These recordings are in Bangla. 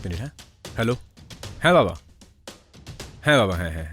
মিনিট। হ্যাঁ, হ্যালো। হ্যাঁ বাবা, হ্যাঁ বাবা, হ্যাঁ হ্যাঁ।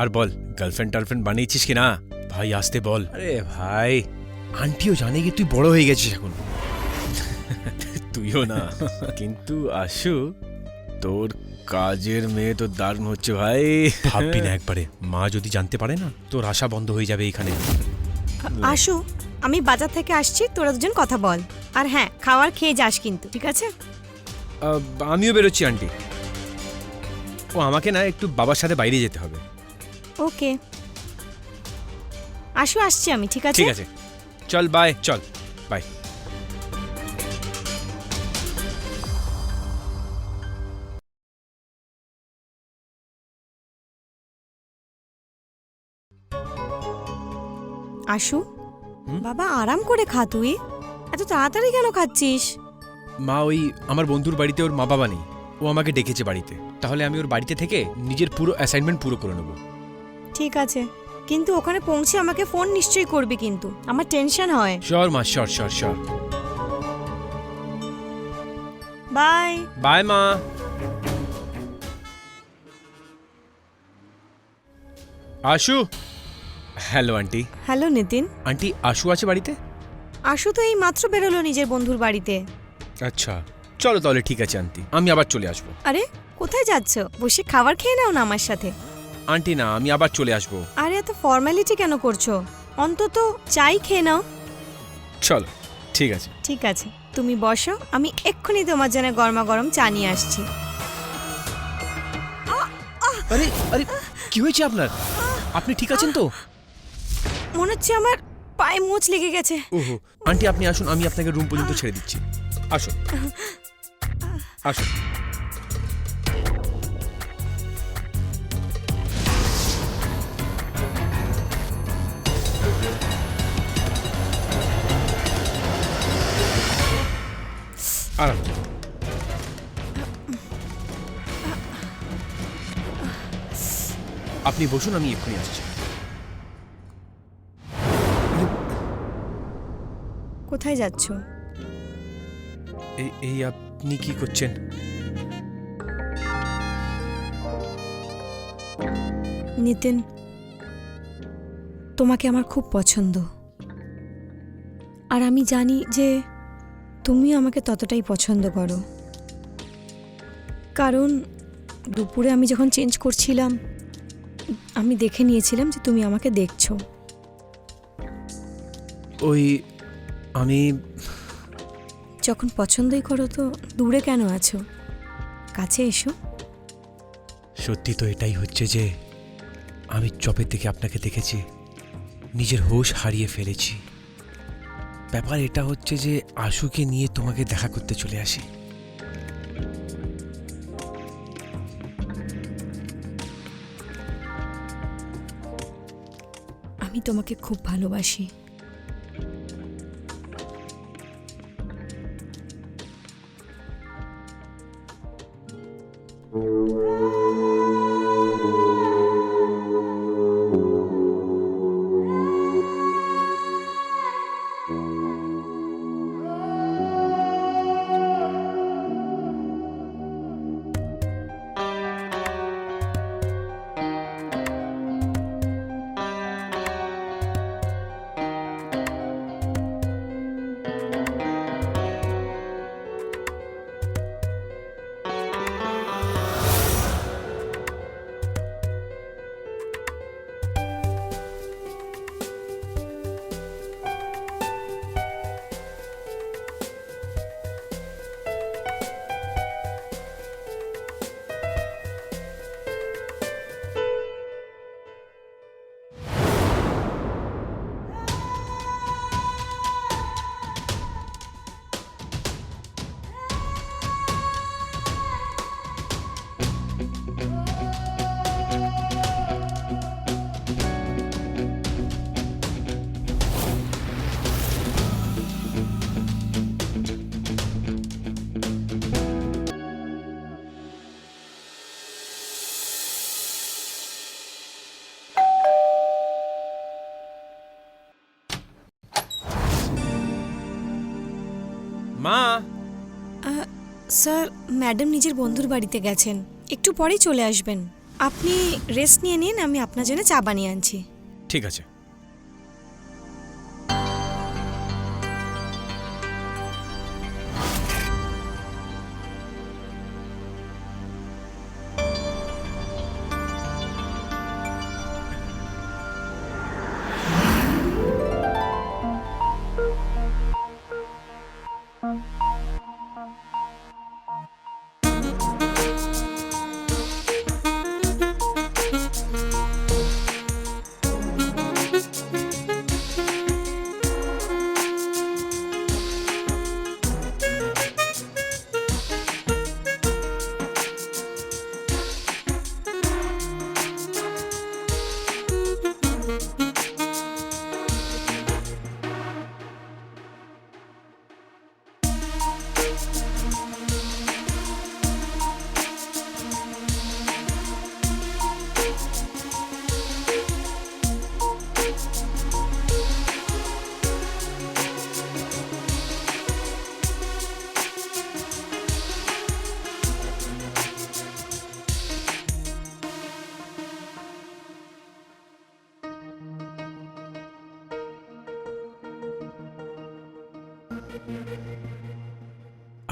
আর বল, গার্লফ্রেন্ড টার্লফ্রেন্ড বানিয়েছিস কি না? ভাই আসতে বল। আরে ভাই, আন্টিও জানে কি তুই বড় হয়ে গেছিস এখন। তুইও না। কিন্তু আশু, তোর কাজের মেয়ে তো দারুণ হচ্ছে ভাই। ভাববি না একবারে, মা যদি জানতে পারে না, তোর আশা বন্ধ হয়ে যাবে এখানে। আশু, আমি বাজার থেকে আসছি, তোরা দুজন কথা বল। আর হ্যাঁ, খাবার খেয়ে যাস কিন্তু, ঠিক আছে? আমিও বেরোচ্ছি আন্টি। ও আমাকে না একটু বাবার সাথে বাইরে যেতে হবে। ওকে, আশু আসছি আমি, ঠিক আছে? ঠিক আছে, চল বাই, চল বাই। আশু, বাবা আরাম করে খা, তুই এত তাড়াতাড়ি কেন খাচ্ছিস? মা, ওই আমার বন্ধুর বাড়িতে ওর মা বাবা নেই, ও আমাকে ডেকেছে বাড়িতে, তাহলে আমি ওর বাড়িতে থেকে নিজের পুরো অ্যাসাইনমেন্ট পুরো করে নেব। ঠিক আছে, কিন্তু ওখানে পৌঁছে আমাকে ফোন নিশ্চয়ই করবি, কিন্তু আমার টেনশন হয়। শিওর মা, sure sure sure. Bye bye মা। আশু। Hello aunty. Hello Nitin. Aunty, আশু আছে বাড়িতে? আশু তো এই মাত্র বেরোলো নিজের বন্ধুর বাড়িতে। আচ্ছা, চলো তাহলে, ঠিক আছে আন্টি, আমি আবার চলে আসবো। আরে কোথায় যাচ্ছ? বসে খাবার খেয়ে নাও না আমার সাথে। আন্টি না, আমি আবার চলে আসবো। আরে এত ফর্মালিটি কেন করছো? অন্তত চাই খেয়ে নাও। চলো, ঠিক আছে। ঠিক আছে, তুমি বসো, আমি এক্ষুনি তোমার জন্য গরমা গরম চা নিয়ে আসছি। আরে আরে, কি হয়েছে আপনার? আপনি ঠিক আছেন তো? মনে হচ্ছে আমার পায়ে মোচ লেগে গেছে। ওহো, আন্টি আপনি আসুন, আমি আপনাকে রুম পর্যন্ত ছেড়ে দিচ্ছি। আসুন আসুন। আরাম। আপনি বসুন, আমি এক্ষুনি আসছি। কোথায় যাচ্ছ? এই এই আপনি কি করছেন? নিতিন, তোমাকে আমার খুব পছন্দ, আর আমি জানি যে তুমিও আমাকে ততটাই পছন্দ করো। কারণ দুপুরে আমি যখন চেঞ্জ করছিলাম, আমি দেখে নিয়েছিলাম যে তুমি আমাকে দেখছো। ওই আমি যখন পছন্দই করো তো দূরে কেন আছো? কাছে এসো। সত্যি তো এটাই হচ্ছে যে আমি চপের থেকে আপনাকে দেখেছি, নিজের হোশ হারিয়ে ফেলেছি। ব্যাপার এটা হচ্ছে যে আশুকে নিয়ে তোমাকে দেখা করতে চলে আসি। আমি তোমাকে খুব ভালোবাসি। মা। স্যার, ম্যাডাম নিজের বন্ধুর বাড়িতে গেছেন, একটু পরেই চলে আসবেন। আপনি রেস্ট নিয়ে নিন, আমি আপনার জন্য চা বানিয়ে আনছি। ঠিক আছে।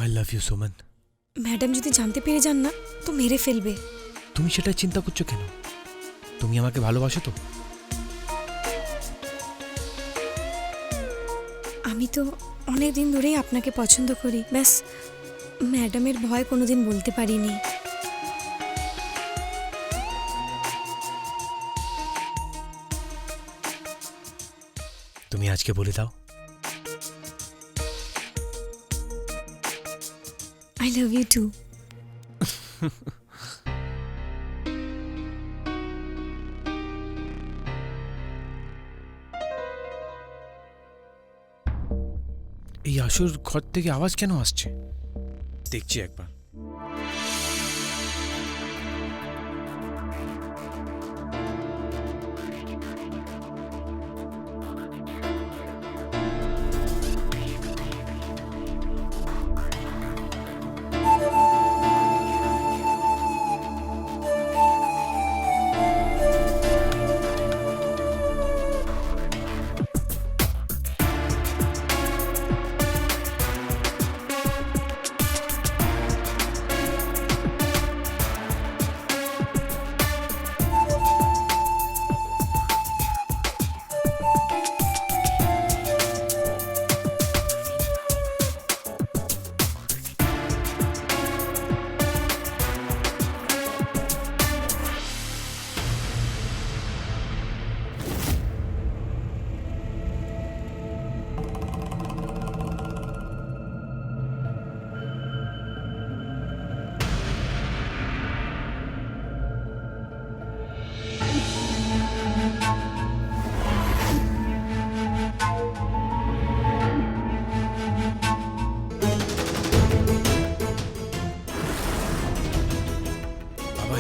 I love you Suman. Madam যদি জানতে পেরে যান না তো মেরে ফেলবে। তুমি সেটা চিন্তা করছো কেন? তুমি আমাকে ভালোবাসো তো? আমি তো অনেক দিন ধরেই আপনাকে পছন্দ করি, ব্যাস ম্যাডামের ভয় কোনোদিন বলতে পারিনি। তুমি আজকে বলে দাও। I love you too. এই আশুর ঘর থেকে আওয়াজ কেন আসছে? দেখছি একবার।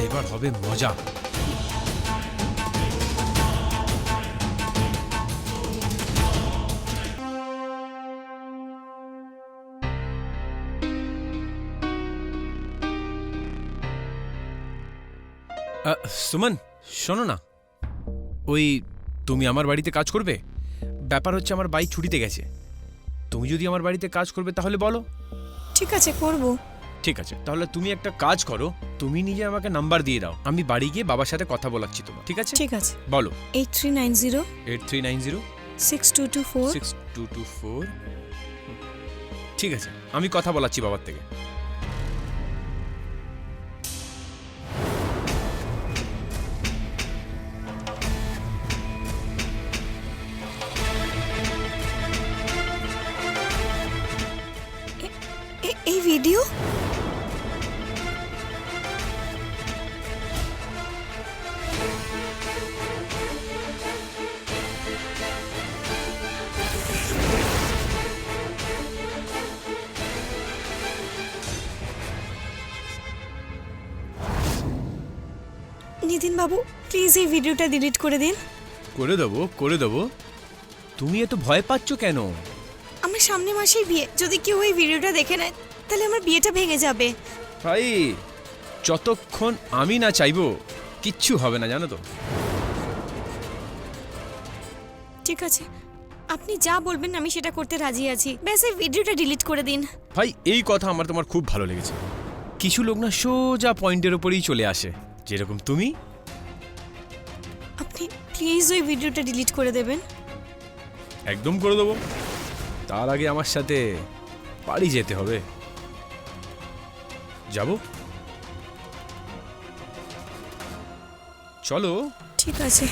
এবার হবে মজা। সুমন, শোনো না, ওই তুমি আমার বাড়িতে কাজ করবে? ব্যাপার হচ্ছে আমার বাইক ছুটিতে গেছে। তুমি যদি আমার বাড়িতে কাজ করবে তাহলে বলো। ঠিক আছে, করব। ঠিক আছে, তাহলে তুমি একটা কাজ করো, তুমি নিজে আমাকে নাম্বার দিয়ে দাও, আমি বাড়ি গিয়ে বাবার সাথে কথা বলাচ্ছি তোমার। ঠিক আছে? ঠিক আছে। বলো। 8390 8390 6224 6224। ঠিক আছে, আমি কথা বলাচ্ছি বাবার থেকে। এই ভিডিও নিতিন বাবু, প্লিজ এই ভিডিওটা ডিলিট করে দিন। করে দেবো, করে দেবো। তুমি এত ভয় পাচ্ছ কেন? আমি আমার সামনে মাসেই বিয়ে, যদি কেউ এই ভিডিওটা দেখে নেয় তাহলে আমার বিয়েটা ভেঙে যাবে। ভাই যতক্ষণ আমি না চাইবো কিচ্ছু হবে না, জানো তো। ঠিক আছে, আপনি যা বলবেন আমি সেটা করতে রাজি আছি, ব্যাস এই ভিডিওটা ডিলিট করে দিন। ভাই এই কথা আমার তোমার খুব ভালো লেগেছে। কিছু লোক না সোজা পয়েন্টের ওপরেই চলে আসে, যেরকম তুমি। আপনি প্লিজ ওই ভিডিওটা ডিলিট করে দেবেন। একদম করে দেবো, তার আগে আমার সাথে বাড়ি যেতে হবে। যাব? চলো। ঠিক আছে।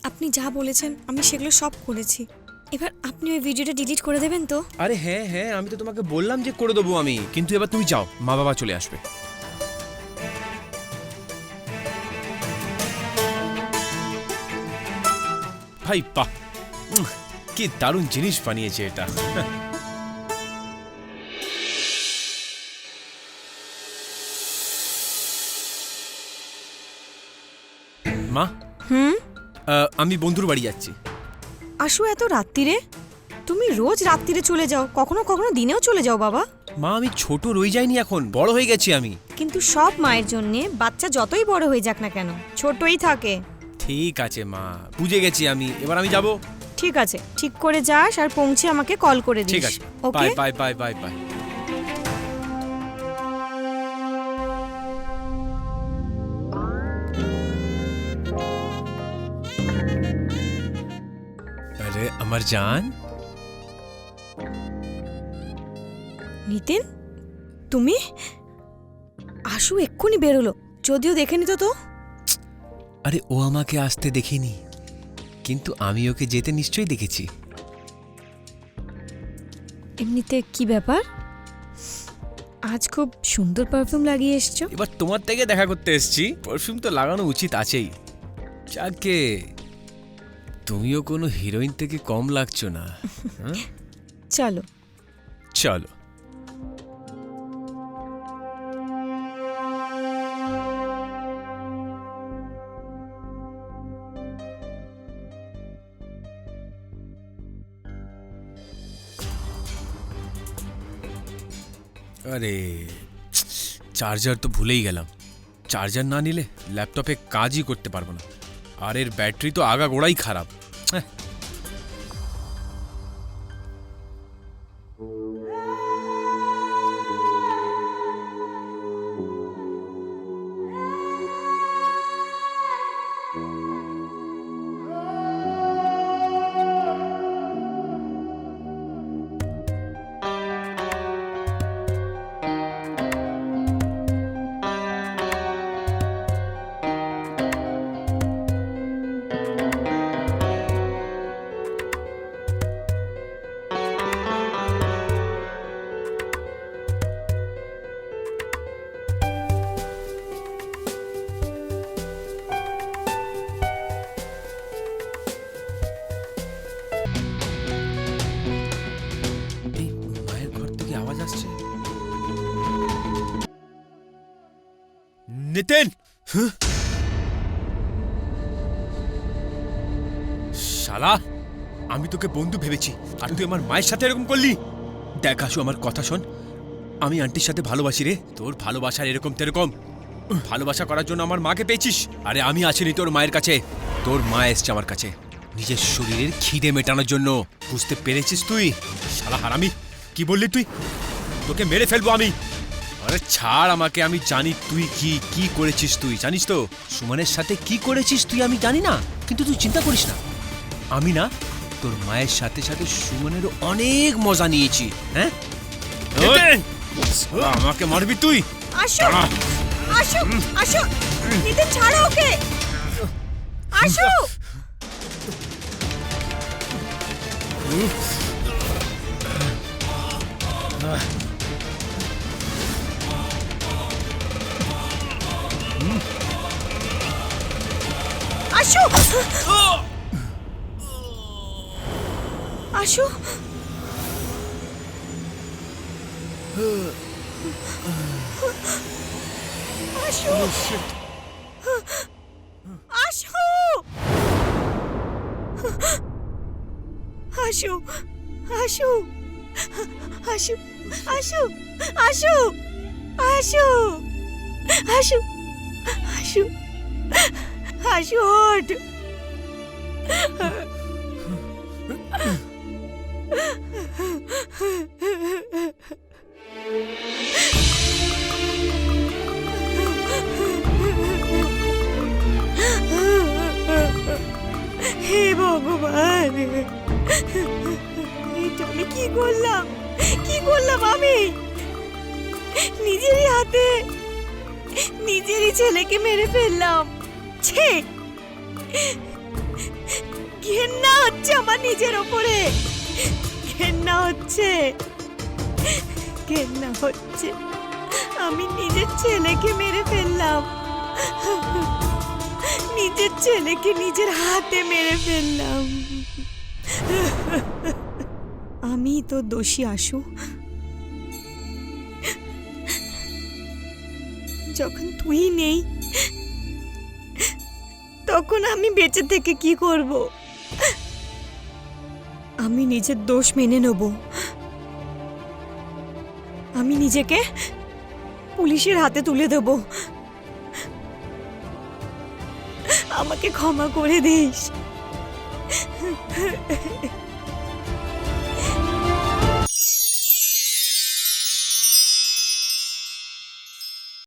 আপনি যা বলেছেন আমি সেগুলো সব করেছি, এবার আপনি ওই ভিডিওটা ডিলিট করে দেবেন তো? আরে হ্যাঁ হ্যাঁ, আমি তো তোমাকে বললাম যে করে দেবো আমি, কিন্তু এবার তুমি যাও, মা বাবা চলে আসবে। ভাই বাহ, কি দারুণ জিনিস বানিয়েছে এটা। মা, আমি বন্ধুর বাড়ি যাচ্ছি। আসো এত রাত্রিরে? তুমি রোজ রাত্রিরে চলে যাও, কখনো কখনো দিনেও চলে যাও বাবা। মা আমি ছোট রয়ে যাইনি, এখন বড় হয়ে গেছি আমি। কিন্তু সব মায়ের জন্য বাচ্চা যতই বড় হয়ে যাক না কেন ছোটই থাকে। ঠিক আছে মা, বুঝে গেছি আমি, এবার আমি যাব। ঠিক আছে, ঠিক করে যাস আর পৌঁছে আমাকে কল করে দিস। ঠিক আছে, okay bye bye bye bye bye. আরে আমার জান। নিতিন, তুমি? আশু এক্ষুনি বেরোলো, যদিও দেখে নিত তো। আরে ও আমাকে আসতে দেখেনি, কিন্তু আমি ওকে যেতে নিশ্চয়ই দেখেছি। এমনিতে কি ব্যাপার, আজ খুব সুন্দর পারফিউম লাগিয়ে এসছো। এবার তোমার থেকে দেখা করতে এসেছি, পারফিউম তো লাগানো উচিত আছেই। যাকে তুমিও কোনো হিরোইন থেকে কম লাগছো না। চলো চলো। আরে চার্জার তো ভুলেই গেলাম, চার্জার না নিলে ল্যাপটপে কাজই করতে পারবো না, আর এর ব্যাটারি তো আগাগোড়াই খারাপ। নিতিন, শালা আমি তোকে বন্ধু ভেবেছি আর তুই আমার মায়ের সাথে এরকম করলি। দেখ আসু, আমার কথা শোন, আমি আন্টির সাথে ভালোবাসি রে। তোর ভালোবাসার এরকম তেরকম ভালোবাসা করার জন্য আমার মাকে পেয়েছিস। আরে আমি আসিনি তোর মায়ের কাছে, তোর মা এসছে আমার কাছে নিজের শরীরের খিদে মেটানোর জন্য। বুঝতে পেরেছিস তুই? শালা হারামি, কি বললি তুই? তোকে মেরে ফেলবো আমি। আরে ছাড় আমাকে, আমি জানি তুই কি কি করেছিস। তুই জানিস তো সুমনের সাথে কি করেছিস তুই? আমি জানি না, কিন্তু তুই চিন্তা করিস না। আমি না তোর মায়ের সাথে সাথে সুমনেরও অনেক মজা নিয়েছি। হ্যাঁ, আমাকে মারবি তুই? আসো আসো আসো, নিতে ছাড়ো ওকে। আসো আসো আসো। আসো আসো আসো আসো আসো আসো আসো আসো আসো আসো আসো ওঠ। হে ভগবান, এটা আমি কি করলাম? কি করলাম আমি? নিজেরই হাতে নিজেরই ছেলেকে মেরে ফেললাম। ছে, ঘেন্না হচ্ছে আমার নিজের ওপরে, ঘেন্না হচ্ছে, ঘেন্না হচ্ছে। আমি নিজের ছেলেকে মেরে ফেললাম, নিজের ছেলেকে নিজের হাতে মেরে ফেললাম। আমি তো দোষী আশু। যখন তুই নেই তখন আমি বেঁচে থেকে কি করব? আমি নিজের দোষ মেনে নেব। আমি নিজেকে পুলিশের হাতে তুলে দেব। আমাকে ক্ষমা করে দিস।